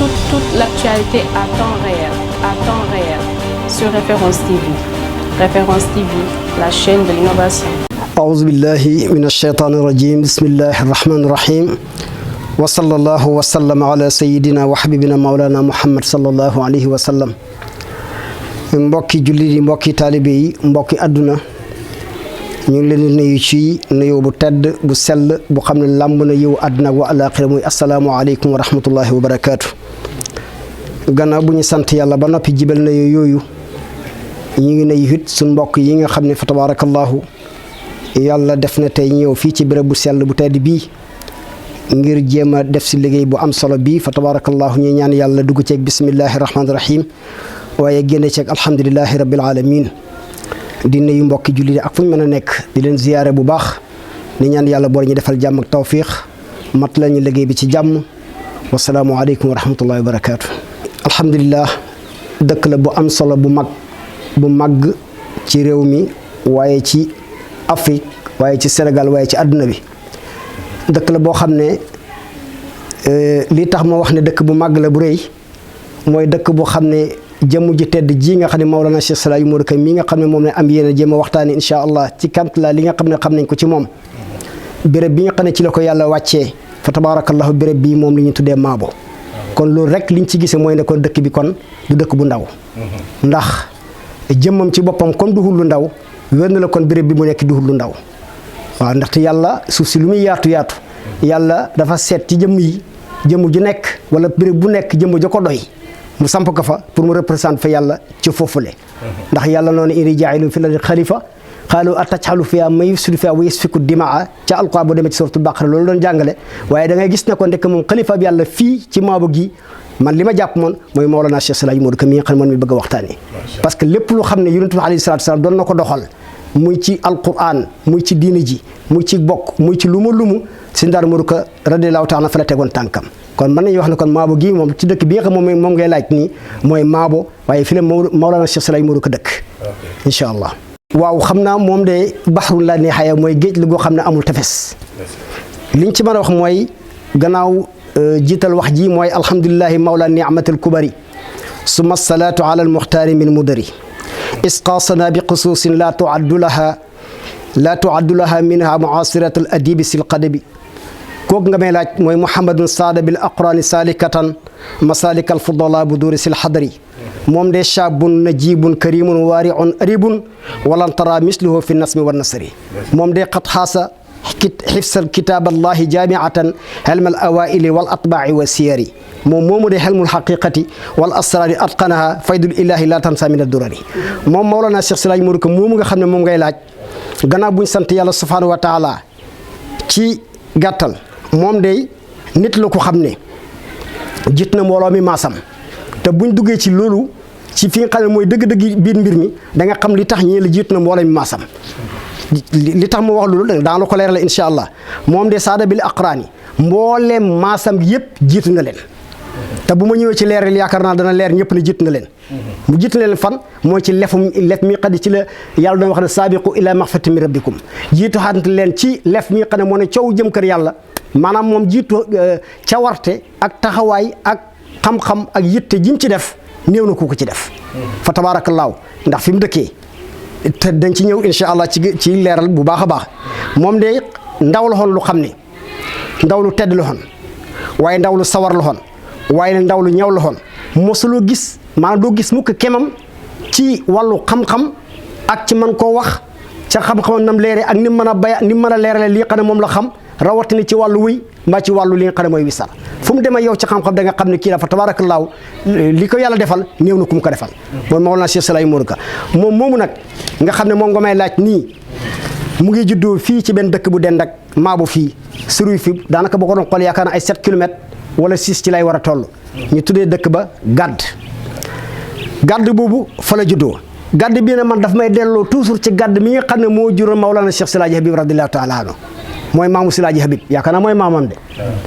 toute l'actualité à temps réel, sur Référence TV. Référence TV, la chaîne de l'innovation. أعوذ بالله من الشيطان الرجيم بسم الله الرحمن الرحيم وصلى الله وسلم على سيدنا وحبيبنا مولانا محمد صلى الله عليه وسلم mbokki jullit yi mbokki taalibe yi mbokki àdduna ñu ngi leen di nuyu ci nuyoo bu tedd bu sell bu xam ne làmb na yiw àdduna wa alaaxira muy asalaamu aleykum wa rahmatullahi wa barakaatu. gannaaw bu ñu sant yàlla ba noppi jibal na yooyu ñu ngi nuyu it suñ mbokk yi nga xam ne fa tabarakallahu yàlla def na tey ñëw fii ci béréb bu sell bu tedd bii ngir jéem a def si liggéey bu am solo bii fa tabarakallahu ñu ñaan yàlla dugg ceeg bismillahi rahmaani rahim waaye génne ceeg alhamdulilahi rabbil alamin di nuyu mbokki jullit ak fu ñu mën a nekk di leen ziyaare bu baax ni ñaan yàlla boole ñu defal jàmm ak tawfiq mat la ñu liggéey bi ci jàmm wasalaamu aleykum wa rahmatullahi wa barakaatu. alhamdulilah dëkk la bu am solo bu màgg ci réew mi waaye ci Afrique waaye ci Sénégal waaye ci àdduna bi dëkk la boo xam ne lii tax ma wax ne dëkk bu màgg la bu rëy mooy dëkk boo xam ne jëmm ji tedd ji nga xam ne Mawlana Cheikh Salaahu Modou Ka mi nga xam ne moom ne am yéen a jéem a waxtaani incha allah ci kant la li nga xam ne xam nañ ko ci moom béréb bi nga xam ne ci la ko yàlla wàccee fa tabarakallahu béréb bii moom li ñu tuddee Maabo kon loolu rek liñ ci gisee mooy ne kon dëkk bi kon du dëkk bu ndaw ndax jëmmam ci boppam comme duhul lu ndaw wér na la kon béréb bi mu nekk duhul lu ndaw waaw ndaxte yàlla suuf si lu muy yaatu yàlla dafa seet ci jëmm yi jëmm ju nekk wala béréb bu nekk jëmm ja ko doy mu samp ko fa pour mu représente fa yàlla ci foofule ndax yàlla noonu inni jaa'ilun fil ardi xalifa qaalu ataj'alu fiihaa man yufsidu fiihaa wa yasfiku dimaa ca alquran boo demee ci suratul baqara loolu doon jàngale waaye da ngay gis ne ko ndekk moom xalifa bi yàlla fii ci Maabo gi man li ma jàpp moon mooy Mawlana Cheikh Salaahu Modou Ka mi nga xam ne moom mi bëgg a waxtaanee parce que lépp lu xam ne yonent bi alayhi salaatu salaam doon na ko doxal muy ci alquran muy ci diini ji muy ci bokk muy ci lumu si Ndar Modou Ka radiyallahu taala fa la tegoon tànkam kon mën nañu wax ne kon Maabo gi moom ci dëkk bi nga xam moom ngay laaj nii mooy Maabo waaye fi la Mawlana Cheikh Salaahu Modou Ka dëkk incha allah. waaw xam naa moom de baxrun laa nihaaya mooy géej la goo xam ne amul tefes liñ ci mën a wax mooy gannaaw jiital wax ji mooy alhamdulilahi mawla ni'matil kubari summa salaatu ala almuxtaari min mudari isqaasana bi xusuusin laa tuaddu laha minha muasirat al adibi sil qadabi kooku nga may laaj mooy muhammadun saada bil aqrani salikatan masalik al fudala bu duuri sil xadari moom de shaabun najibun karimun waariun aribun walan tara misluhu fi nasmi wa nasri moom de qad xaasa xifsal kitaaballahi jaamiatan helmal awaili wal atbaai wa siyari moom moomu de helmul xaqiqati wal asrari atqanaha faydul ilahi la tansa min addurari moom Mawlana Cheikh Salaahu Modou Ka moomu nga xam ne moom ngay laaj gannaaw buñ sant yàlla subhanahu wa taala ci gàttal moom de nit la ko xam ne jiit na mbooloo mi maasam te buñ duggee ci loolu ci fi nga xam ne mooy dëgg-dëgg biir mbir mi da nga xam li tax ñii la jiitu na mbooloo mi maasam li tax mu wax loolu daa la ko leeral incha allah moom de saada bil aqraani mbooleem maasam yëpp jiitu na leen te bu ma ñëwee ci leeral yaakaar naa dana leer ñëpp ne jiitu na leen mu jiitu na leen fan mooy ci lef mi xadi ci la yàlla doon wax ne saabiqu ila maxfirati min rabbikum jiitu xante leen ci lef mi xam ne moo ne coow jëm kër yàlla maanaam moom jiitu cawarte ak taxawaay ak xam-xam ak yitte jim ci def néew na ku ko ci def fa tabaarakallaahu ndax fi mu dëkkee te dañ ci ñëw incha allah ci leeral bu baax a baax moom de ndaw la xoon lu xam ne ndaw lu tedd la xoon waaye ndaw lu sawar la xoon waaye ne ndaw lu ñaw la xoon mosuloo gis maanaam doo gis mukk kemam ci wàllu xam-xam ak ci man koo wax ca xam-xamam nam leere ak ni mu mën a bay ni mu mën a leerale lii xam ne moom la xam rawatina ci wàllu wuy mbaa ci wàllu li nga xam ne mooy wisar fu mu demee yow ci xam-xam da nga xam ne kii dafa tabaarakallaahu li ko yàlla defal néew na ku mu ko defal mooy Mawlana Cheikh Salaahu Modou Ka moom moomu nag nga xam ne moom nga may laaj nii mu ngi juddoo fii ci benn dëkk bu dend ak Maabo fii suruy fi daanaka boo ko doon xool yaakaar na ay 7 kilomètres wala 6 ci lay war a toll ñu tuddee dëkk ba gàdd boobu fa la juddoo gàdd bii ne man daf may delloo toujours ci gàdd mi nga xam ne moo juróom Mawlana Cheikh Salaahu Habib radiyallahu taala anhu mooy maamu Silaaji Habib yaakaar naa mooy maamam de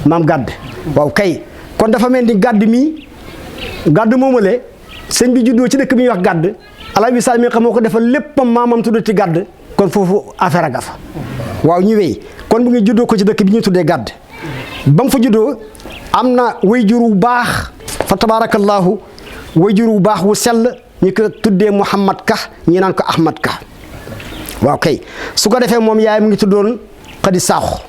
maam gàdd waaw kay kon dafa mel ni gàdd moomale sëñ bi juddoo ci dëkk bi ñuy wax gàdd Alaaji Sall mi nga xam moo ko defal léppam maamam tudd ci gàdd kon foofu affaire a nga fa waaw ñu wéy kon bu ngi juddoo ko ci dëkk bi ñuy tuddee gàdd ba mu fa juddoo am na way jur bu baax fa tabarakallahu wayjur wu baax wu sell ñu ko tuddee Mouhamad Ka ñi naan ko Ahmad Ka waaw kay su ko defee moom yaay mu ngi tuddoon Xadi Saaxo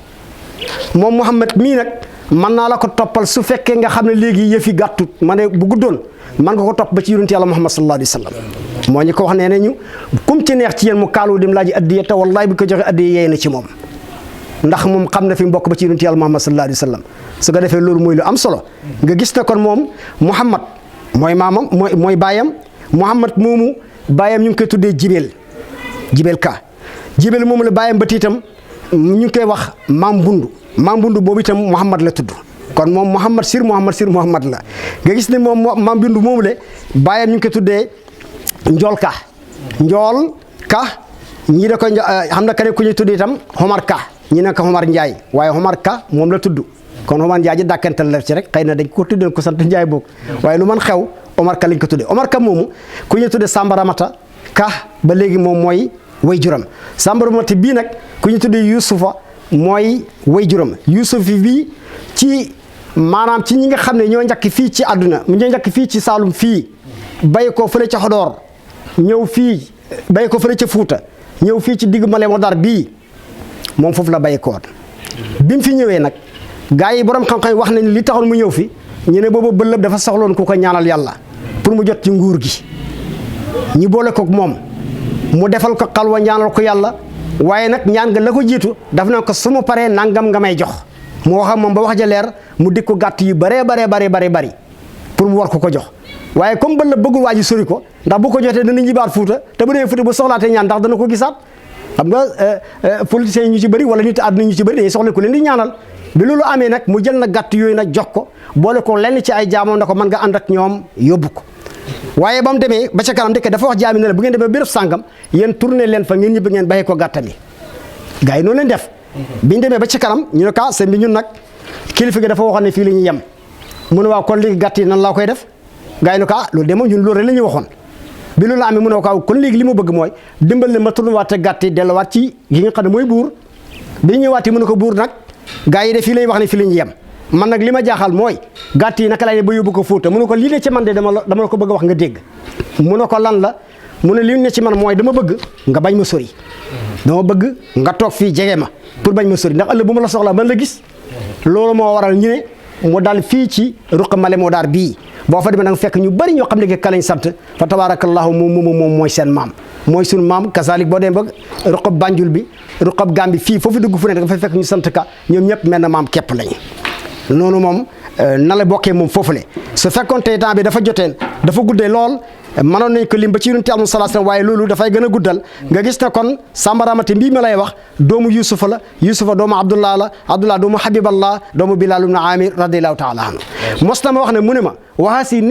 moom Mouhamad mii nag mën naa la ko toppal su fekkee nga xam ne léegi yëfi gàttut ma ne bu guddoon man nga ko topp ba ci yonent yàlla Muhammad sallallahu alayhi wa sallam moo ñu ko wax nee nañu kum ci neex ci yéen mu kaalu dem laaji addiya te wallahi bu ko joxe addiya yee na ci moom ndax moom xam na fi mbokk ba ci yonent yàlla Muhammad sallallahu alayhi wa sallam su ko defee loolu mooy lu am solo nga gis na kon moom Mouhamad mooy maamam mooy baayam Mouhamad moomu baayam ñu ngi koy tuddee Jibel Ka Jibel moomu la baayam ba tiitam ñu ngi koy wax maam bundu boobu itam Mouhamad la tudd kon moom Mouhamad Sir Mouhamad la nga gis ne moom maam bundu moomu le baayam ñu ngi koy tuddee Njool Ka ñii da ko xam na keneen ku ñuy tudd itam Omar Ka ñi ne ko Omar Ndiaye waaye Omar Ka moom la tudd kon Omar Ndiaye ji dàkkantal la ci rek xëy na dañ ko tuddee ko sant Ndiaye boog waaye lu man xew Omar Ka lañ ko tuddee Omar Ka moomu ku ñuy tuddee Sambaramata Ka ba léegi moom mooy way juram Sambaramata bii nag ku ñu tuddee Yuusufa mooy way juram Yuusuf bii ci maanaam ci ñi nga xam ne ñoo njëkk fii ci àdduna ñoo njëkk fii ci Saalum fii bay ko fële ca Xodor ñëw fii bay ko fële ca Fuuta ñëw fii ci digg Male Modar bii moom foofu la bay koon bi mu fi ñëwee nag gaa yi borom xam-xam wax nañ li taxoon mu ñëw fi ñu ne boobu bëllëb dafa soxloon ku ko ñaanal yàlla pour mu jot ci nguur gi ñi boole kook moom mu defal ko xalwa ñaanal ko yàlla waaye nag ñaan nga la ko jiitu daf na ko su ma paree nangam nga may jox mu wax ak moom ba wax ja leer mu dik ko gàtt yu bari pour mu war ko jox waaye comme bëllëb bëggul waa ji sori ko ndax bu ko jotee dana ñibaat Fuuta te bu demee Fuuta bu soxlaatee ñaan ndax dana ko gisaat xam nga politiciens yi ñu ci bëri wala nit àdduna ñu ci bëri dañuy soxla ku leen di ñaanal bi loolu amee nag mu jël na gàtt yooyu nag jox ko boole ko lenn ci ay jaamam na ko mën nga ànd ak ñoom yóbbu ko waaye ba mu demee ba ca kanam dëkk dafa wax jaami ne la bu ngeen demee béréb sàngam yéen tourné leen fa ngeen ñibbi ngeen bàyyi ko gàttam yi gars yi noonu leen def biñu demee ba ca kanam ñu ne ka seen bi ñun nag kilifa gi dafa waxoon ne fii la ñuy yem mu ne waaw kon léegi gàtt yi nan laa koy def gars yi ne ko loolu de moom ñun loolu rek la ñuy waxoon bi loolu amee mu ne ko kon léegi li ma bëgg mooy dimbal leen ma tournewaat gàtt yi delluwaat ci gi nga xam ne mooy buur bi ñëwaatee mu ne ko buur nag gars yi de fii lañuy wax ne fii la ñuy yem man nag li ma jaaxal mooy gàtt yi naka lay ba yóbbu ko Fuuta mu ne ko lii ne ci man de dama la ko bëgg a wax nga dégg mu ne ko lan la mu ne li ne ci man mooy dama bëgg nga bañ ma sori dama bëgg nga toog fii jege ma pour bañ ma sori ndax ëllëg bu ma la soxlaa man la gis loolu moo waral ñu ne mu dal fii ci ruq Male Modar bii boo fa demee da nga fekk ñu bari ñoo xam ne ka lañ sant fa tabarakallahu moom mooy seen maam mooy suñu maam kasalik boo demee ba ruqab Banjul bi ruqab Gambi fii foofu dugg fu ne da nga fay fekk ñu sant ka ñoom ñëpp mel na maam képp lañ noonu moom na la bokkee moom foofu le su fekkoon tey temps bi dafa joteen dafa guddee lool mënoon nañ ko lim ba ci yonent Yàlla sallallahu alayhi wasallam waaye loolu dafay gën a guddal nga gis ne kon Sambaramate mbii ma lay wax doomu Yuusufa la Yuusufa doomu Abdullah la Abdullah doomu Habiballah doomu Bilal ibn Amir radiyallahu taala anhu mos na ma wax ne mu ne ma waxaasi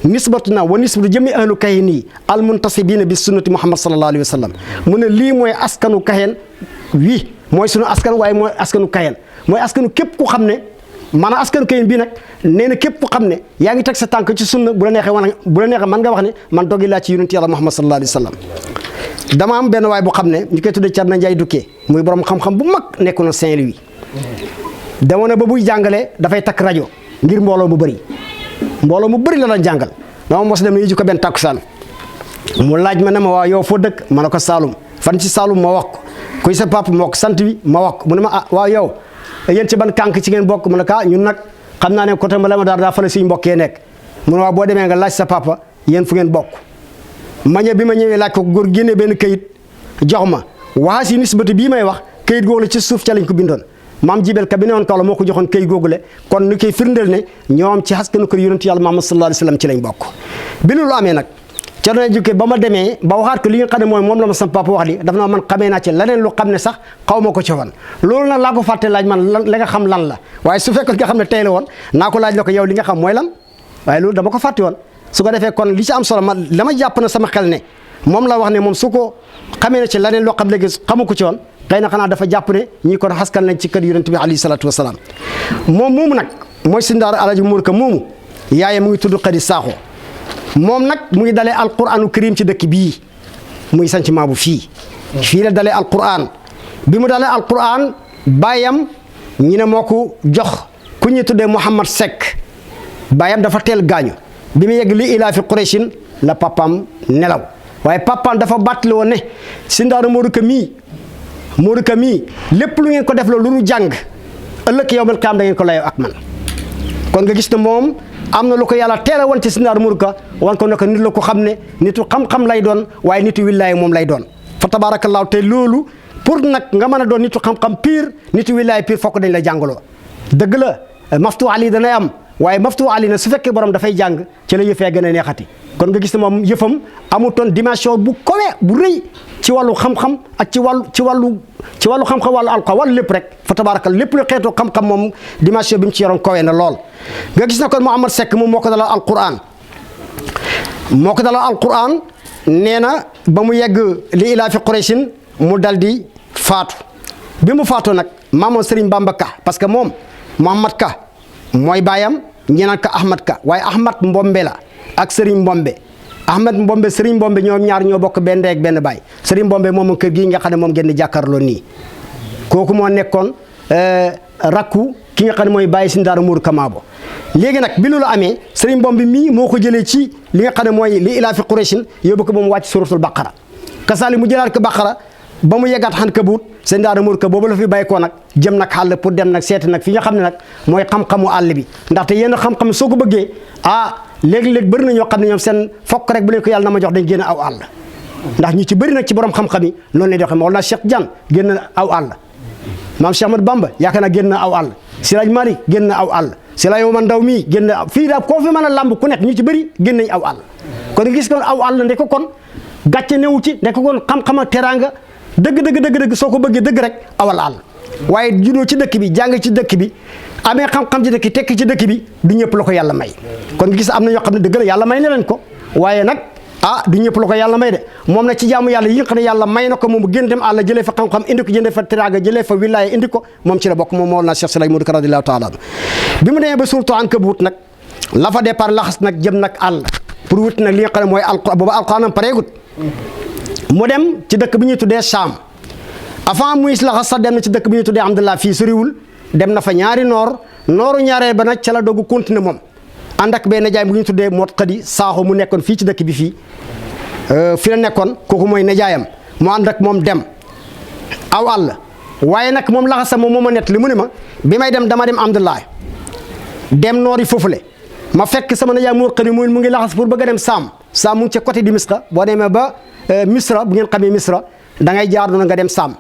nisbatuna wa nisbatu jëmi ahlu kahen yi al muntasibina bi sunnati Muhammad sallallahu alayhi wa sallam mu ne lii mooy askanu kahen wi mooy sunu askan waaye mooy askanu kahen mooy askanu képp ku xam ne maanaam askanu kayen bii nag nee na képp ku xam ne yaa ngi teg sa tànk ci sunna bu la neexee man nga wax ne man doggi laa ci yonent Yàlla Muhammad sallallahu alayhi wa sallam dama am benn waay bu xam ne ñu koy tuddee Thierno Ndiaye Dukkee muy borom xam-xam bu mag nekk na Saint-Louis dama ne ba buy jàngalee dafay takk rajo ngir mbooloo mu bëri la doon jàngal dama mos dem yëju ko benn takkusaan mu laaj ma ne ma waaw yow foo dëkk ma ne ko Saalum fan ci Saalum ma wax ko kuy sa papa moo ko sant bi ma wax ko mu ne ma waaw yow yéen ci ban kànk ci ngeen bokk mu ne ka ñun nag xam naa ne côté Male Modar daa fale suñu mbokkee nekk mu ne waaw boo demee nga laaj sa papa yéen fu ngeen bokk ma ñëw bi ma ñëwee laaj ko góor génnee benn kayit jox ma waa si nisbati bii may wax kayit googu la ci suuf ca lañ ko bindoon maam Jibel Ka bi ne woon kaw la moo ko joxoon kayit googu le kon ni koy firndeel ne ñoom ci askanu kër yonent Yàlla Muhammad sallallahu alayhi wa sallam ci lañ bokk bi loolu amee nag ca doon jukkee ba ma demee ba waxaat ko li nga xam ne mooy moom la ma sama papa wax li daf na man xamee naa ci leneen lu xam ne sax xaw ma ko ci woon loolu nag laa ko fàtte laaj man la nga xam lan la waaye su fekkoon nga xam ne tey la woon naa ko laaj la ko yow li nga xam mooy lan waaye loolu dama ko fàtte woon su ko defee kon li ci am solo man la ma jàpp na sama xel ne moom la wax ne moom su ko xamee na ci leneen loo xam léegi xamu ko ci woon xëy na xanaa dafa jàpp ne ñii kon xaskan lañ ci kër yonent bi alayhi salaatu wasalaam moom moomu nag mooy si ndaar Alaaji Mor Ka moomu yaaye mu ngi tudd Xadi Saaxo moom nag mu ngi dalee alquranu karim ci dëkk bii muy sanc maabu fii la dalee alquran bi mu dalee alquran bàyyam ñi ne moo ko jox ku ñuy tuddee Mouhamad Seck baayam dafa teel gaañu bi mu yegg li ilaa fi Qurayshin la papaam nelaw waaye papaam dafa bàttali woon ne Sindaara Modou Ka mii lépp lu ngeen ko def lu nu jàng ëllëg yawmal qiyaama da ngeen ko layoo ak man kon nga gis ne moom am na lu ko yàlla teel a wan ci Sindaara Modou Ka wan ko ne ko nit la ko xam ne nitu xam-xam lay doon waaye nitu willaay moom lay doon fa tabaarakallaahu te loolu pour nag nga mën a doon nitu xam-xam pire nitu willaay pire fokk dañ la jàngaloo dëgg la maftu ali danay am waaye maftu ali na su fekkee borom dafay jàng ci la yëfee gën a neexati kon nga gis ne moom yëfam amutoon dimension bu kowe bu rëy ci wàllu xam-xam ak ci wàllu xam-xam wàllu alqa wàllu lépp rek fa tabaarakal lépp lu xeetu xam-xam moom dimension bi mu ci yoroon kowe na lool nga gis na kon Mouhamad Seck moom moo ko dalal alquran nee na ba mu yegg li ilaa fi Qurayshin mu dal di faatu bi mu faatoo nag maamoon Serigne Bamba Ka parce que moom Mouhamad Ka mooy baayam ñeneen ka Ahmad Ka waaye Ahmad Mbombe la ak Serigne Mbombe Ahmad Mbombe Serigne Mbombe ñoom ñaar ñoo bokk benn ndey ak benn baay Serigne Mbombe moom kër gii nga xam ne moom ngeen di jàkkaarloo nii kooku moo nekkoon rakku ki nga xam ne mooy bàyyi Sindaara Modou Ka Maabo léegi nag bi loolu amee Serigne Mbombe mii moo ko jëlee ci li nga xam ne mooy li ilaa fi Qurayshin yóbbu ko ba mu wàcc suratul Baqara kasaali mu jëlaat ko Baqara ba mu yeggaat Ankabut Sindaara Modou Ka boobu la fi bàyyi ko nag jëm nag xàll pour dem nag seeti nag fi nga xam ne nag mooy xam-xamu àll bi ndaxte yenn xam-xam soo ko bëggee léegi-léegi bëri na ñoo xam ne ñoom seen fokk rek bu leen ko yàlla na ma jox dañ génn aw àll ndax ñu ci bëri nag ci borom xam-xam yi noonu lay doxee Mawlana Cheikh Diane génn na aw àll maam Cheikh Ahmad Bamba yaakaar naa génn na aw àll Siraj Mari génn na aw àll Sila Yoman Ndaw mii génn na fii daal koo fi mën a làmb ku nekk ñu ci bëri génn nañ aw àll kon gis kon aw àll ndeko kon gàcce newu ci ndeko kon xam-xam ak teraanga dëgg soo ko bëggee dëgg rek awal àll waaye juddoo ci dëkk bi jàng ci dëkk bi amee xam-xam ci dëkk tekki ci dëkk bi du ñëpp la ko yàlla may kon gis am na ñoo xam ne dëgg la yàlla may na leen ko waaye nag du ñëpp la ko yàlla may de moom nag ci jaamu yàlla yi nga xam ne yàlla may na ko moom gën dem àll jëlee fa xam-xam indi ko jëlee fa teraanga jëlee fa wilaaya indi ko moom ci la bokk moom Mawlana Cheikh Seydi Modou Ka radiyallahu taala bi mu demee ba suuratu Ankabut nag la fa départ laxas nag jëm nag àll pour wut nag li nga xam ne mooy alquran booba alquranam pareegut mu dem ci dëkk bi ñuy tuddee Saam avant muy laxas sax dem na ci dëkk bi ñuy tuddee Alhamdulillah fii soriwul dem na fa ñaari nooru ñaareel ba nag ca la doog continuer moom ànd ak benn nijaay bu ñu tuddee Mot Xadi Saaxo mu nekkoon fii ci dëkk bi fii fi la nekkoon kooku mooy nijaayam mu ànd ak moom dem aw àll waaye nag moom laxasa moom moo ma nett li mu ne ma bi may dem dama dem Alhamdulillah dem noori foofule ma fekk sama nijaay Mot Xadi mu ngi laxas pour bëgg a dem Saam mu ngi ca côté di Misra boo demee ba Misra bu ngeen xamee Misra da ngay jaar noonu nga dem Saam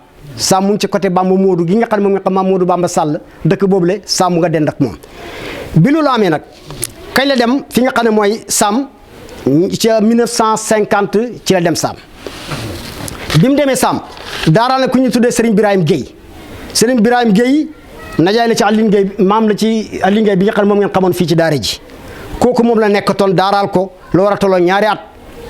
mu ngi ci côté Bamba Modou gi nga xam ne moom nga xam maam Modou Bamba Sall dëkk boobule Saam mu nga dend ak moom bi loolu amee nag kañ la dem fi nga xam ne mooy Saam ca 1950 ci la dem Saam bi mu demee Saam daaraal na ku ñu tuddee Serigne Birahim Gueye najaay la ci Aline Gueye maam la ci Aline Gueye bi nga xam ne moom ngeen xamoon fii ci daara ji kooku moom la nekkatoon daaraal ko lu war a tolloo ñaari at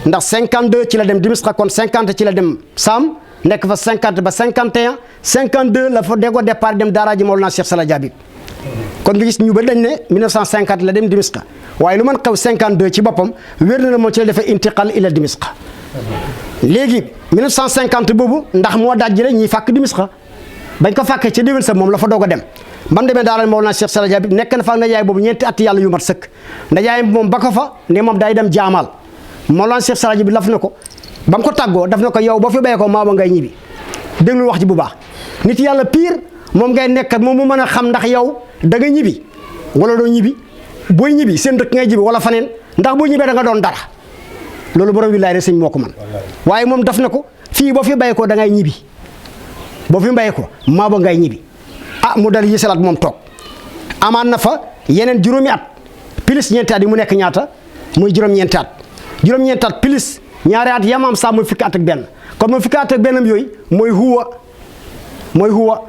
ndax 52 ci la dem Dimisqa kon 50 ci la dem Saam nekk fa 50 ba 51 52 la fa déggoo départ dem daara ji Mawlana Cheikh Sala Jabib kon nga gis ñu ba dañ ne 1950 la dem Dimisqa waaye lu mën xew 52 ci boppam wér na moom ci la defee intiqal ila Dimisqa léegi 1950 boobu ndax moo dajale ñiy fàkk Dimisqa bañ ko fàkkee ca déwén sa moom la fa doog a dem ba mu demee daara Mawlana Cheikh Sala Jabib nekk na fa ak ndajaay boobu ñeenti at yàlla yu mat sëkk ndajaay moom ba ko fa ne moom day dem jaamaal Mawlana Cheikh Sala Jabib laf na ko ba mu ko tàggoo daf na ko yow boo fi béyee ko maaba ngay ñibbi déglu wax ji bu baax nit yàlla pire moom ngay nekk moom mu mën a xam ndax yow da nga ñibbi wala doo ñibbi booy ñibbi seen dëkk ngay ñibbi wala faneen ndax boo ñibbee da nga doon dara loolu borom wilaay rek sëñ moo ko man waaye moom daf na ko fii boo fi béyee ko da ngay ñibbi boo fi béyee ko maaba ngay ñibbi mu dal yësalaat moom toog amaan na fa yeneen juróomi at plus ñeenti at yi mu nekk ñaata muy juróom-ñeenti at plus ñaari at yamaam saa muy fukki at ak benn kon moom fukki at ak bennam yooyu mooy huwa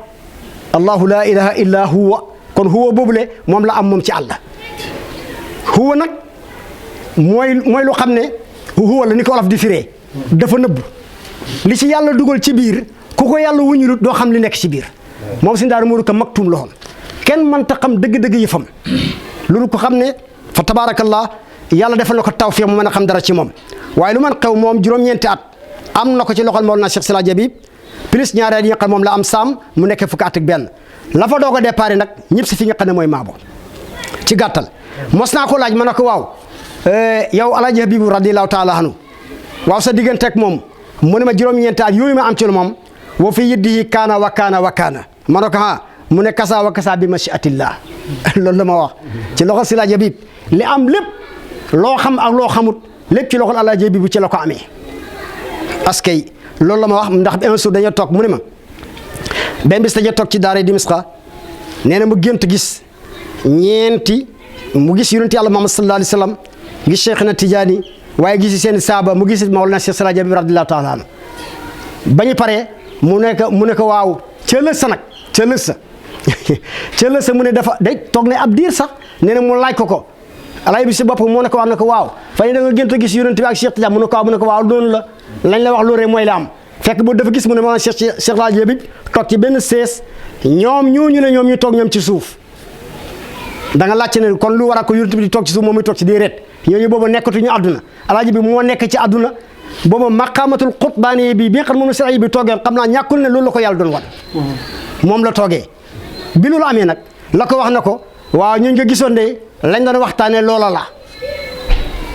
allahu la ilaha illa huwa kon huwa boobule moom la am moom ci àll huwa nag mooy lu xam ne huwa la ni ko olof di firee dafa nëbb li ci yàlla dugal ci biir ku ko yàlla wuñulut doo xam li nekk ci biir moom Sindaara Modou Ka maktuum la woon kenn mënta xam dëgg-dëgg yëfam loolu ko xam ne fa tabaarakallah yàlla defal na ko tawfiq mu mën a xam dara ci moom waaye lu man xew moom juróom-ñeenti at am na ko ci loxol Mawlana Cheikh Sala Jabib plus ñaari at yi nga xam moom la am Saam mu nekk fukki at ak benn la fa doog a départ nag ñëpp si fi nga xam ne mooy Maabo ci gàttal mos naa ko laaj ma ne ko waaw yow Alaaji Habibu radiyallahu taala anhu waaw sa diggante ak moom mu ne ma juróom-ñeenti at yooyu ma am ci moom wa fi yiddihi kaana wa kaana wa kaana ma ne ko mu ne kasa wa kasa bi mashiatillah loolu la ma wax ci loxo si Alaaji Habib li am lépp loo xam ak loo xamut lépp ci loxol Alaaji Habibu ci la ko amee askay loolu la ma wax ndax un jour dañoo toog mu ne ma benn bis dañoo toog ci daara Dimisqa nee na mu gént gis ñeenti mu gis yonent Yàlla Muhammad sallallahu alayhi wa sallam gis Cheikhna Tidiane waaye gis seen saaba mu gis Mawlana Cheikh Alaaji Habib radiyallahu taala anhu ba ñu paree mu ne ko waaw cëlës sa nag cëlës sa cëlës sa mu ne dafa day toog ne ab diir sax nee na mu laaj ko Alaaji bi si bopp moo ne ko wax ne ko waaw fay da nga gént gis yonent bi ak Cheikh Tidiane mu ne ko waaw noonu la lañ la wax loolu rek mooy la am fekk bu dafa gis mu ne ma Cheikh Alaaji Habib toog ci benn sees ñoom ñooñu ne ñoom ñu toog ñoom ci suuf da nga laajte ne kon lu war a ko yonent bi di toog ci suuf moom muy toog ci déedéet ñooñu boobu nekkatuñu àdduna Alaaji bi moo nekk ci àdduna boobu maqaamatul xutbaani bi nga xam moom la Alaaji bi toogee xam naa ñàkkul ne loolu la ko yàlla doon wan moom la toogee bi loolu amee nag la ko wax na ko waaw ñun nga gisoon de lañ doon waxtaanee loola la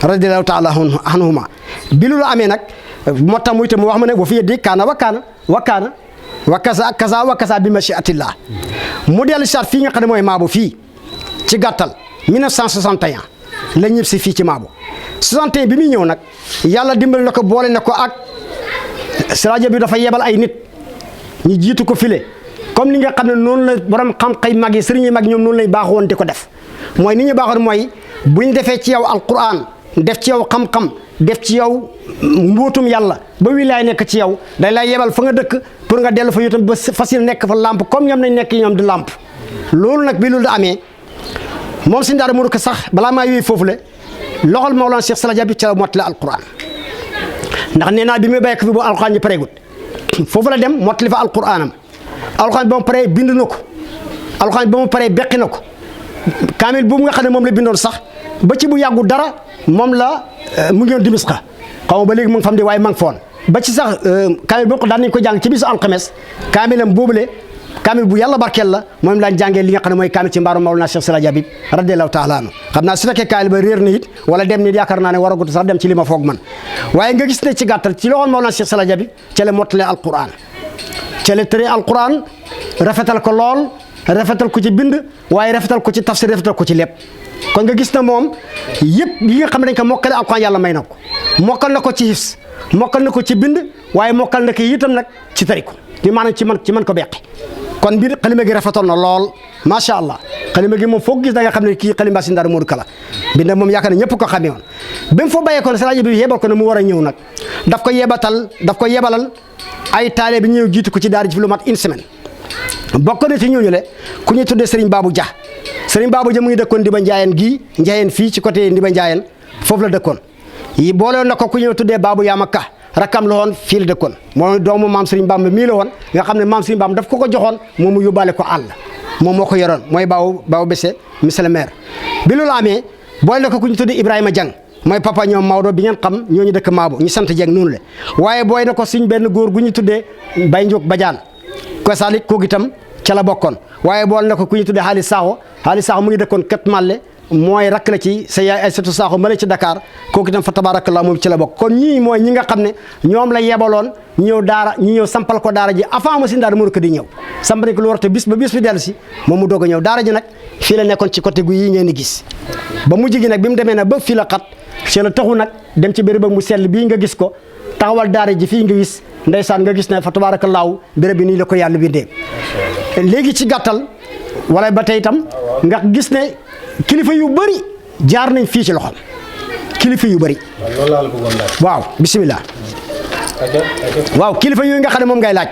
radiyallahu taala anhuma bi loolu amee nag moo tax muy te mu wax ma ne wa fi yeddi kaana wa kaana wa kaana wa kasa bi mashiatillah mu dellu saat fii nga xam ne mooy Maabo fii ci gàttal 1961 la ñëpp si fii ci Maabo 61 bi muy ñëw nag yàlla dimbali na ko boole na ko ak Alaaji bi dafa yebal ay nit ñu jiitu ko file comme ni nga xam ne noonu la borom xam-xam mag yi sëriñ yi mag ñoom noonu lañ baaxoon di ko def mooy ni ñu baaxoon mooy bu ñu defee ci yow alquran def ci yow xam-xam def ci yow mbóotum yàlla ba wilaay nekk ci yow day lay yebal fa nga dëkk pour nga dellu fa yow tam ba fas yéene nekk fa làmp comme ñoom nañ nekk ñoom di làmp loolu nag bi loolu da amee moom si ndaara mënu ko sax balaa maa yooyu foofu le loxol Mawlana Cheikh Alaaji Habib ci la mottali alquran ndax nee naa bi muy béyk fi boo alquran ñu pareegut foofu la dem mottali fa alquranam alquran ba mu paree bind na ko alquran ba mu paree beqi na ko kaamil boobu nga xam ne moom la bindoon sax ba ci bu yàggu dara moom la mu ngi woon Dimisqa xaw ma ba léegi mu ngi fam di waaye ma ngi foon ba ci sax kaamil boobu daan nañu ko jàng ci bisu alxames kaamilam boobule kaamil bu yàlla barkeel la moom laan jàngee li nga xam ne mooy kaamil ci mbaaru Mawlana Cheikh Alaaji Habib radiyallahu taala anhu xam naa su fekkee kaamil ba réer na it wala dem nit yaakaar naa ne waragut sax dem ci li ma foog man waaye nga gis ne ci gàttal ci loxoon Mawlana Cheikh Alaaji Habib ca la mottale alquran ca la tëree alquran rafetal ko lool rafetal ko ci bind waaye rafetal ko ci tafsir rafetal ko ci lépp kon nga gis na moom yëpp yi nga xam ne dañ ko mokkale alquran yàlla may na ko mokkal na ko ci hifs mokkal na ko ci bind waaye mokkal na ko itam nag ci tari ko di maanaam ci man ko beqi kon mbir xalima gi rafetoon na lool macha allah xalima gi moom foog gis da nga xam ne kii xalima si Ndar Modou Kala bind moom yaakaar ne ñëpp ko xamee woon ba mu fa bàyyee ko ne Alaaji bi yebal ko ne mu war a ñëw nag daf ko yebalal ay taale bi ñëw jiitu ko ci daara ji fi lu mat une semaine bokk na ci ñooñu le ku ñuy tuddee Serigne Babou Dia Serigne Babou Dia mu ngi dëkkoon Ndiba Ndiayeen gii Ndiayeen fii ci côté Ndiba Ndiayeen foofu la dëkkoon yi boole na ko ku ñëw tuddee Babou Yamaka rakkam la woon fii la dëkkoon mooy doomu maam Serigne Bamba mii la woon nga xam ne maam Serigne Bamba daf ko joxoon moom mu yóbbaale ko àll moom moo ko yoroon mooy Babou Bessé monsieur le maire bi loolu amee boole na ko ku ñu tuddee Ibrahima Dieng mooy papa ñoom Maodo bi ngeen xam ñooñu dëkk Maabo ñu sant Dieng noonu la waaye booy na ko suñ benn góor gu ñu tuddee Baye Ndiok Badiane ko salik kooku itam ca la bokkoon waaye bool na ko ku ñu tuddee Haali Sakho mu ngi dëkkoon Ket Malle mooy rakk la ci sa yaay Aïssatou Sakho ma la ci Dakar kooku itam fa tabarakallah moom ci la bokk kon ñii mooy ñi nga xam ne ñoom la yebaloon ñu ñëw sampal ko daara ji avant ma si ndaar mënu ko di ñëw sampal ko lu war te bis bi dellu si moom mu doog a ñëw daara ji nag fii la nekkoon ci côté gu yi ngeen di gis ba mujj gi nag bi mu demee nag ba fii la xat ci la taxu nag dem ci béréb mu sell bii nga gis ko taxawal daara ji fii nga gis ndeysaan nga gis ne fa tabaarakallaahu béréb bi nii la ko yàlla bindee léegi ci gàttal wala ba tey itam nga gis ne kilifa yu bëri jaar nañ fii ci loxoom kilifa yu bëri waaw bisimilah waaw kilifa yooyu nga xam ne moom ngay laaj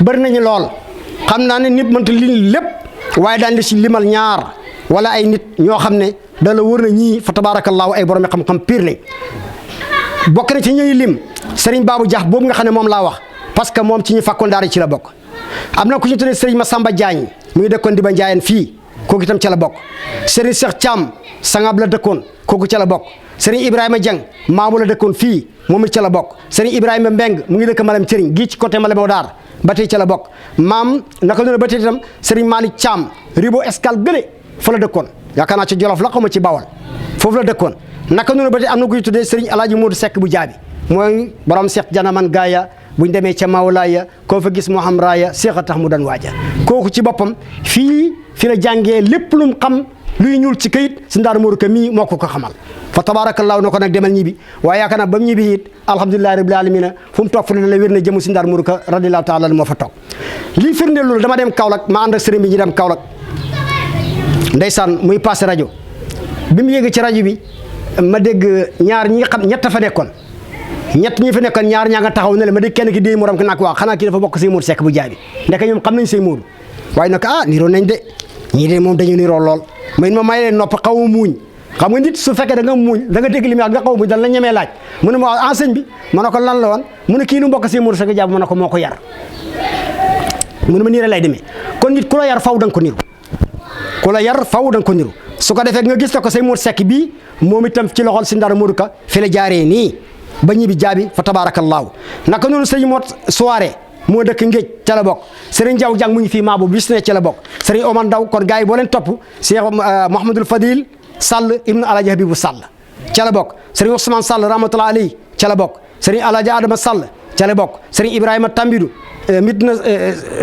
bëri nañu lool xam naa ne nit mënta li lépp waaye daan li si limal ñaar wala ay nit ñoo xam ne da la wër na ñii fa tabaarakallaahu ay borom xam-xam pire lañ bokk na ci ñuy lim Serigne Babou Dia boobu nga xam ne moom laa wax parce que moom ci ñu fàkkoon daara ci la bokk am na ku ñu tuddee Serigne Massamba Diagne mu ngi dëkkoon Diba Ndiayeen fii kooku itam ca la bokk Serigne Cheikh Thiam Sangab la dëkkoon kooku ca la bokk Serigne Ibrahima Dieng Maamu la dëkkoon fii moom it ca la bokk Serigne Ibrahima Mbeng mu ngi dëkk Malam Serigne gii ci côté Malam Odar ba tey ca la bokk maam naka noonu ba tey itam Serigne Malick Thiam Ribo Escale gële fa la dëkkoon yaakaar naa ci Jolof la xama ci Bawol foofu la dëkkoon naka noonu ba tey am na kuy tuddee Serigne Alaaji Modou Seck bu jaabi mooy borom Seex Janaman gaaya buñ demee ca Mawlaaya koo fa gis moo xam raaya seex a tax mu doon waaja kooku ci boppam fi la jàngee lépp lu mu xam luy ñuul ci kayit si Ndaara Modou Ka mii moo ko xamal fa tabaarakallaahu na ko nag demal ñibbi waaye yaakaar naa ba mu ñibbi it alhamdulilahi rabbil alamina fu mu toog fu ne la wér na jëmu si Ndaara Modou Ka radiyallaahu taala moo fa toog lii firnde loolu dama dem Kaolack ma ànd ak sëriñ bi ñu dem Kaolack ndeysaan muy passé rajo bi mu yéegee ci rajo bi ma dégg ñaar ñi xam ñett fa nekkoon ñett ñi fa nekkoon ñaar ñaa nga taxaw ne la ma dégg kenn ki déy morom ki nag waa xanaa kii dafa bokk Sëñ Modou Seck bu jaabi ndeke ñoom xam nañ Sëñ Modou waaye nag niroo nañ de ñii de moom dañu niroo lool ma may leen nopp xaw a muuñ xam nga nit su fekkee da nga muuñ da nga dégg li muy wax nga xaw a muuñ dal la ñemee laaj mu ne ma enseigne bi ma ne ko lan la woon mu ne kii lu mbokk Sëñ Modou Seck jaabi ma ne ko moo ko yar mu ne ma nii lay demee kon nit ku la yar faw da nga ko niru ku la yar faw da nga ko niru su ko defee nga gis ko Sëñ Modou Seck bii moom itam ci loxol si Ndaara Modou Ka fi la jaaree nii ba ñibbi jaabi fa tabaarakallaahu naka noonu sëñ Mot soirée moo dëkk Ngéej ca la bokk Serigne Diaw jàng mu ngi fii Maabo bis ne ca la bokk Serigne Omar Ndaw kon gars yi boo leen topp Cheikh Mouhamadul Fadil Sall ibnu Alaaji Habibu Sall ca la bokk Serigne Ousmane Sall rahmatullahi alayhi ca la bokk Serigne Alaaji Adama Sall ca la bokk Serigne Ibrahima Tambidou Midina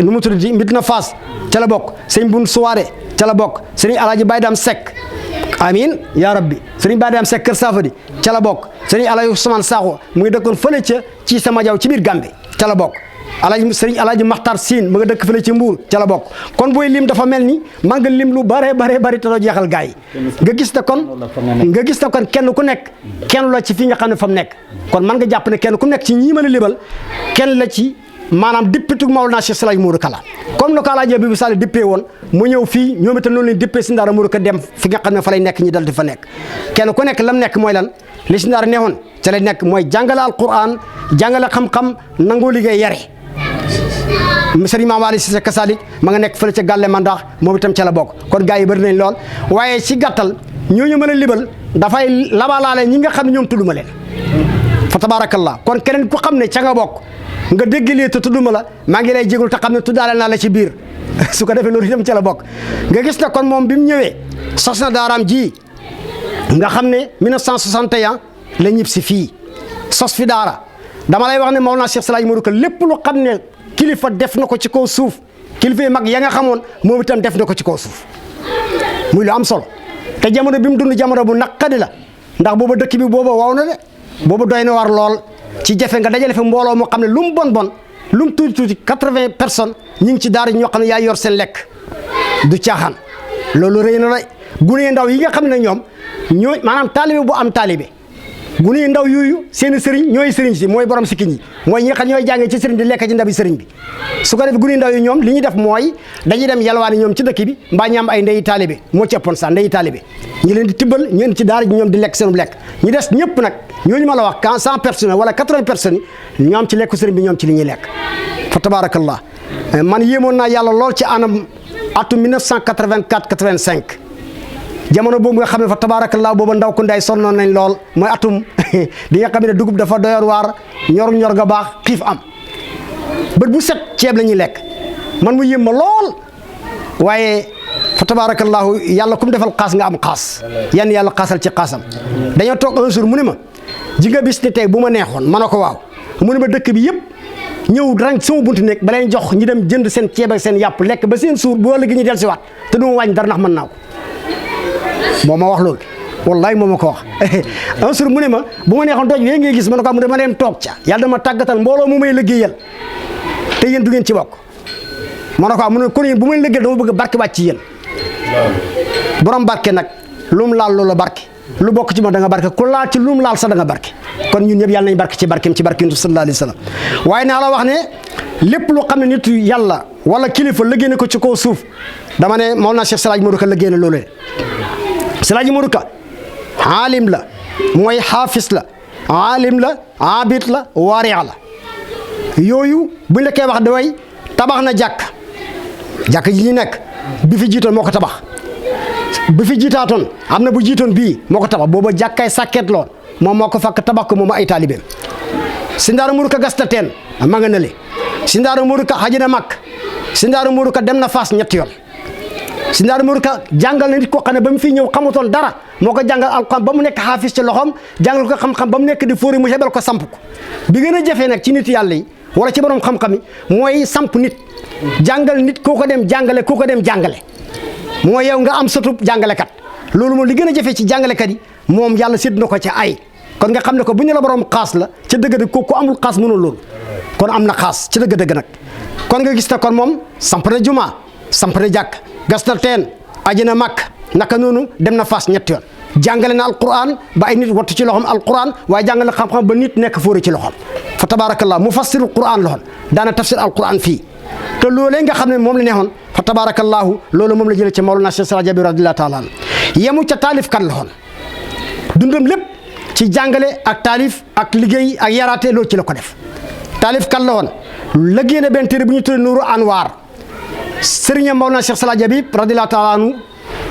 nu mu tuddati Midina Faas ca la bokk Serigne Bun soirée ca la bokk Serigne Alaaji Baydam Seck amin yaa rabbi Serigne Baydam Seck Kër Safadi ca la bokk Serigne Alaaji Ousmane Sakho mu ngi dëkkoon fële ca ci sama jaw ci biir Gambe ca la bokk Serigne Alaaji Maxtar Siin mu nga dëkk fële ci Mbuur ca la bokk kon booy lim dafa mel ni man nga lim lu bare te doo jeexal gars yi nga gis ne kon kenn ku nekk kenn la ci fi nga xam ne fa mu nekk kon man nga jàpp ne kenn ku nekk ci ñii mën a libal kenn la ci maanaam dippitu Mawlana Cheikh Alaaji Modou Ka la comme na ko Alaaji Habibu Sall dippee woon mu ñëw fii ñoom itam noonu leen dippee si Ndaara Modou Ka dem fi nga xam ne fa lay nekk ñi dal di fa nekk kenn ku nekk lam nekk mooy lan li si Ndaara neexoon ca lay nekk mooy jàngale alquran jàngale xam-xam nangoo liggéey yare sëriñ Maam Ali Cissé kasalik ma nga nekk fële ca Gàlle Mandax moom itam ca la bokk kon gars yi bëri nañ lool waaye ci gàttal ñooñu mën a libal dafay labalaale ñi nga xam ne ñoom tudduma leen fa tabarakallah kon keneen ku xam ne ca nga bokk nga dégg lii te tudduma la maa ngi lay jégul te xam ne tuddaale naa la ci biir su ko defee loolu itam ca la bokk nga gis na kon moom bi mu ñëwee sos na daaraam ji nga xam ne 1961 la ñib si fii sos fi daara dama lay wax ne Mawlana Cheikh Alaaji Modou Ka lépp lu xam ne kilifa def na ko ci kaw suuf kilifa yi mag ya nga xamoon moom itam def na ko ci kaw suuf muy lu am solo te jamono bi mu dund jamono bu naqadi la ndax booba dëkk bi booba waaw na de booba doy na war lool ci jafe nga dajale fi mbooloo moo xam ne lu mu bon lu mu tuuti 80 personnes ñu ngi ci daara ñoo xam ne yaa yor seen lekk du caaxaan loolu rëy na la gune ndaw yi nga xam ne ñoom ñooy maanaam taalibe bu am taalibe gune ndaw yooyu seen sëriñ ñooy sëriñ si mooy borom sikkiñ yi mooy ñi nga xam ñooy jàngee ci sëriñ di lekk ci ndabi sëriñ bi su ko def gune ndaw yi ñoom li ñuy def mooy dañuy dem yalwaani ñoom ci dëkk bi mbaa ñu am ay ndeyi taalibe moo ci ëppoon sax ndeyi taalibe ñi leen di tibbal ñu indi ci daara ji ñoom di lekk seen lekk ñi des ñëpp nag ñooñu ma la wax quand 100 personnes wala 80 personnes yi ñoom ci lekku sëriñ bi ñoom ci li ñuy lekk fa tabarakallah man yéemoon naa yàlla lool ci anam atum 1984 85 jamono boobu nga xam ne fa tabaarakallaa booba ndaw ku nday sonnoon nañ lool mooy atum di nga xam ne dugub dafa doyoon waar ñor ga baax xiif am bët bu set ceeb la ñuy lekk man mu yéem ma lool waaye fa tabaarakallaahu yàlla ku mu defal xaas nga am xaas yan yàlla xaasal ci xaasam dañoo toog un jour mu ne ma ji nga bis ni tey bu ma neexoon ma ne ko waaw mu ne ma dëkk bi yëpp ñëw rang sama buntu nekk ba leen jox ñu dem jënd seen ceeb ak seen yàpp lekk ba seen suur boo léegi ñu del si waat te du ma wàññi dara ndax mën naa ko moo ma wax loolu wallahi moo ma ko wax un jour mu ne ma bu ma neexoon dooj wee ngay gis ma ne ko mu dama leen toog ca yàlla dama tàggatal mbooloo mu may liggéeyal te yéen du ngeen ci bokk ma ne ko mu ne kon yéen bu may liggéeyal dama bëgg barke wàcc ci yéen borom barke nag lu mu laal loola barke lu bokk ci ma da nga barke ku laal ci lu mu laal sax da nga barke kon ñun ñëpp yàlla nañ barke ci barkeem ci barke sallallahu alayhi wa sallam waaye naa la wax ne lépp lu xam ne nit yàlla wala kilifa liggéey na ko ci kaw suuf dama ne Mawlana Cheikh Alaaji Modou Ka liggéey na loolee Alaaji Modou Ka aalim la mooy xaafis la aalim la abid la waariya la yooyu buñ la koy wax daway tabax na jàkk ji ñu nekk bi fi jiitoon moo ko tabax bi fi jiitaatoon am na bu jiitoon bii moo ko tabax booba jàkkaay sàkket loon moom moo ko fakk tabax ko moom ay taalibeem si Ndaara Modou Ka gasta teen ma nga nële si Ndaara Modou Ka xaji na mag si Ndaara Modou Ka dem na Faas ñetti yoon si ndaar Murka jàngal na nit koo xam ne ba mu fi ñëw xamutoon dara moo ko jàngal alquran ba mu nekk xaafis ci loxoom jàngal ko xam-xam ba mu nekk di fóori mu hebal ko samp ko bi gën a jafee nag ci nit yàlla yi wala ci borom xam-xam yi mooy samp nit jàngal nit koo ko dem jàngale koo ko dem jàngale mooy yow nga am sëtub jàngalekat loolu moom li gën a jafe ci jàngalekat yi moom yàlla sédd na ko ca ay kon nga xam ne ko bu ñu la borom xaas la ca dëgg-dëgg ko ku amul xaas mënul loolu kon am na xaas ci dëgg-dëgg nag kon nga gis ne kon moom samp na juma samp na jàkk gas na teen aji na màkk naka noonu dem na Fass ñetti yoon jàngale na alquran ba ay nit wattu ci loxoom alquran waaye jàngale na xam-xam ba nit nekk fóore ci loxoom fa tabarakallah mufassirul quran loxoon daana tafsir alquran fii te loolee nga xam ne moom la neexoon fa tabarakallahu loolu moom la jëlee ci Mawlana Cheikh Sala Jabi radiyallahu taala an yemu ca taalif kan loxoon dundam lépp ci jàngale ak taalif ak liggéey ak yaraate loolu ci la ko def taalif kan la woon liggéey na benn téere bu ñu tuddee Nuuru Anwaar sëriñam Mawlana Cheikh Sala Jabi radiyallahu taala anhu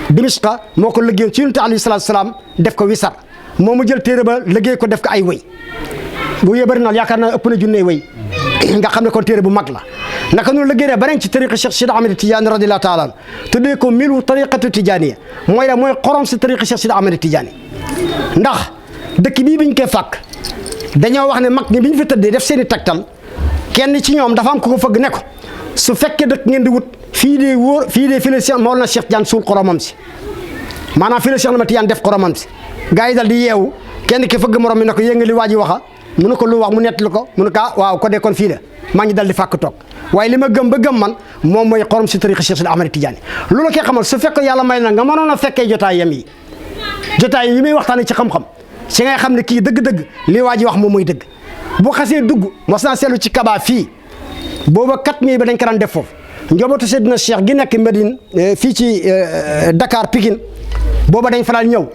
Dimishqa moo ko liggéeyoon ci Yonent alayhi salaatu salaam def ko wisar moo mu jël téere ba liggéey ko def ko ay wëy bu yee bëri na yaakaar naa ëpp na junne wëy nga xam ne kon téere bu mag la naka noonu liggéey ne beneen ci tariqa Cheikh Sidi Ahmed Tidiane radiyallahu taala anhu tuddee ko milu tariqatu tijaaniya mooy la mooy xorom si tariqa Cheikh Sidi Ahmed Tidiane ndax dëkk bii biñ koy fàkk dañoo wax ne mag ñi bi ñu fi tëddee def seen i tegtal kenn ci ñoom dafa am ko fëgg ne ko su fekkee dëkk ngeen di wut fii de wóor fii de fii la Cheikh Mawlana Cheikh Tidiane suul xoromam si maanaam fii la Cheikh Ahmed Tidiane def xoromam si gars yi dal di yeewu kenn ki fëgg morom mi ne ko yénga li waa ji waxa mu ne ko lu wax mu nettali ko mu ne ko waaw ko dee kon fii la maa ngi dal di fàkk toog waaye li ma gëm ba gëm man moom mooy xorom si tariqa Cheikh Sidi Ahmed Tidiane loolu koy xamal su fekkee yàlla may na nga mënoon a fekkee jotaay yam yi jotaay yi muy waxtaanee ci xam-xam si ngay xam ne kii dëgg-dëgg li waa ji wax moom mooy dëgg bu xasee dugg mos naa seetlu ci Kaba fii booba 4000 ba dañ ko daan def foofu njabootu Seydina Cheikh gi nekk Medine fii ci Dakar Pikine booba dañ fa daan ñëw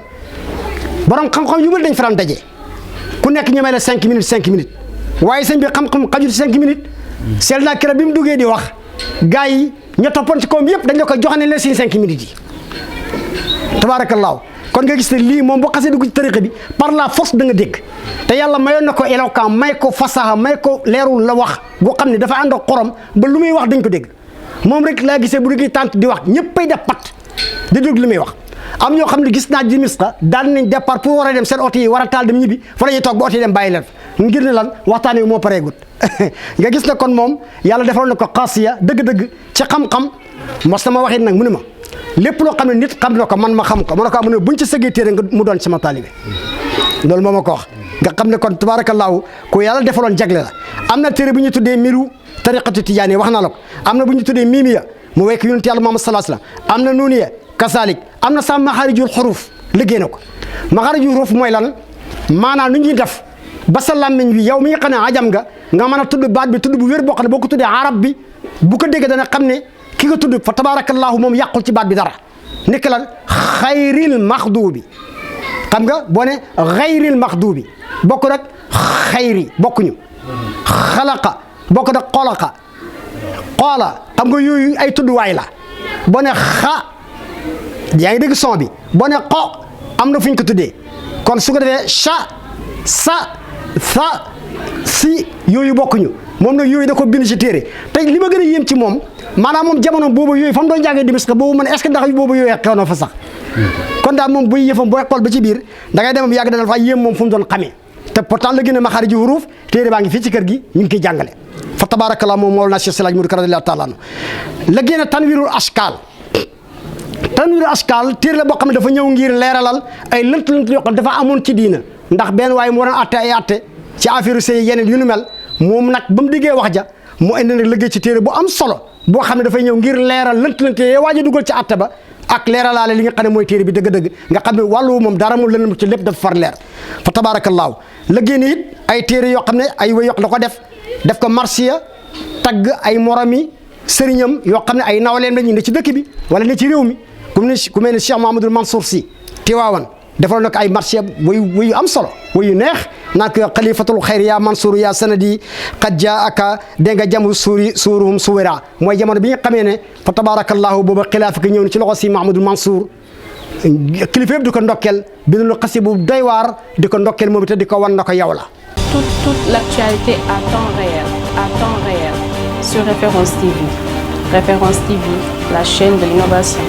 borom xam-xam yu bëri dañ fa daan daje ku nekk ñemee la 5 minutes 5 minutes waaye sëñ bi xam-xam xajul 5 minutes seetlu naa keroog bi mu duggee di wax gars yi ña toppoon ci kawam yëpp dañ la ko jox ne leen seen 5 minutes yi tabaarakallaahu kon nga gis ne lii moom bu xasee dugg ci tariqa bi par la force da nga dégg te yàlla mayoon na ko éloquent may ko fasaha may ko leerul la wax boo xam ne dafa ànd ak xorom ba lu muy wax dañ ko dégg moom rek laa gisee bu duggee tànt di wax ñëppay def pat di dégg lu muy wax am ñoo xam ne gis naa Dimishqa daan nañ départ pour war a dem seen oto yi war a taal dem ñibbi fa la ñuy toog ba oto yi dem bàyyi leen ngir ne lan waxtaan wi moo pareegut nga gis ne kon moom yàlla defal na ko xaasiya dëgg-dëgg ci xam-xam mos na ma waxit nag mu ne ma lépp loo xam ne nit xam na ko man ma xam ko ma ne ko mu ne buñ ci sëggee téere nga mu doon sama taalibe loolu moo ma ko wax nga xam ne kon tabaarakallaahu ku yàlla defaloon jagle la am na téere bu ñu tuddee miru tariqatu tijaani wax naa la ko am na bu ñu tuddee miimiya mu wekk yonent yàlla Muhammad sallallahu alayhi wasallam am na nuuniya kasalik am na sax maxaarijul xuruf liggéey na ko maxaarijul xuruf mooy lan maanaam nu ñuy def ba sa làmmiñ bi yow mi nga xam ne ajam nga mën a tudd baat bi tudd bu wér boo xam ne boo ko tuddee arab bi bu ko déggee dana xam ne ki nga tudd fa tabaarakallaahu moom yàqul ci baat bi dara nekk lan xayril maxduubi xam nga boo ne xayril maxduubi bokk nag xayri bokkuñu xalaqa bokk nag xolaqa xoola xam nga yooyu ay tudduwaay la boo ne xa yaa ngi dégg son bi boo ne xo am na fu ñu ko tuddee kon su ko defee cha sa sa si yooyu bokkuñu moom nag yooyu da ko bind ci téere te li ma gën a yéem ci moom maanaam moom jamono boobu yooyu fa mu doon jàngee Dimishqa boobu man est-ce que ndax boobu yooyu xew na fa sax kon daal moom buy yëfam booy xool ba ci biir da ngay dem yàgg dana fa yéem moom fu mu doon xamee te pourtant la gën a maxaariji huruuf téere baa ngi fii ci kër gi ñu ngi koy jàngale fa tabarakallah moom Mawlana Cheikh Seydi Mourid radiyallahu taala anhu la gën a tanwirul ashkaal téere la boo xam ne dafa ñëw ngir leeralal ay lënt-lënt yoo xam dafa amoon ci diina ndax benn waaye mu waroon atte ay atte ci affaire sëy yeneen yu nu mel moom nag ba mu diggee wax ja mu indi nag liggéey ci téere bu am solo boo xam ne dafay ñëw ngir leeral lënt-lënt yee waaj a dugal ci atte ba ak leeralaale li nga xam ne mooy téere bi dëgg-dëgg nga xam ne wàllu moom dara mu lëndëm ci lépp dafa far leer fa tabaarakallaahu liggéey ni it ay téere yoo xam ne ay way yoq da ko def ko marsiya tagg ay moromi sëriñam yoo xam ne ay nawleem la ñu ne ci dëkk bi wala ne ci réew mi ku mel ne Cheikh Mouhamadoul Mansour Sy Tiwaawan defal na ko ay marché wayu am solo wayu neex naan ko xalifatul xayr yaa Mansour yaa sanadi qad jaaka dégg nga jamu suuruhum suwira mooy jamono bi nga xamee ne fa tabarakallahu booba xilaafa ki ñëw ni ci loxo si Mouhamadoul Mansour kilifa yëpp di ko ndokkeel bi nu xasi bu doy waar di ko ndokkeel moom itam di ko wan na ko yow la. Toute l'actualité à temps réel sur Référence TV. Référence TV, la chaîne de l'innovation.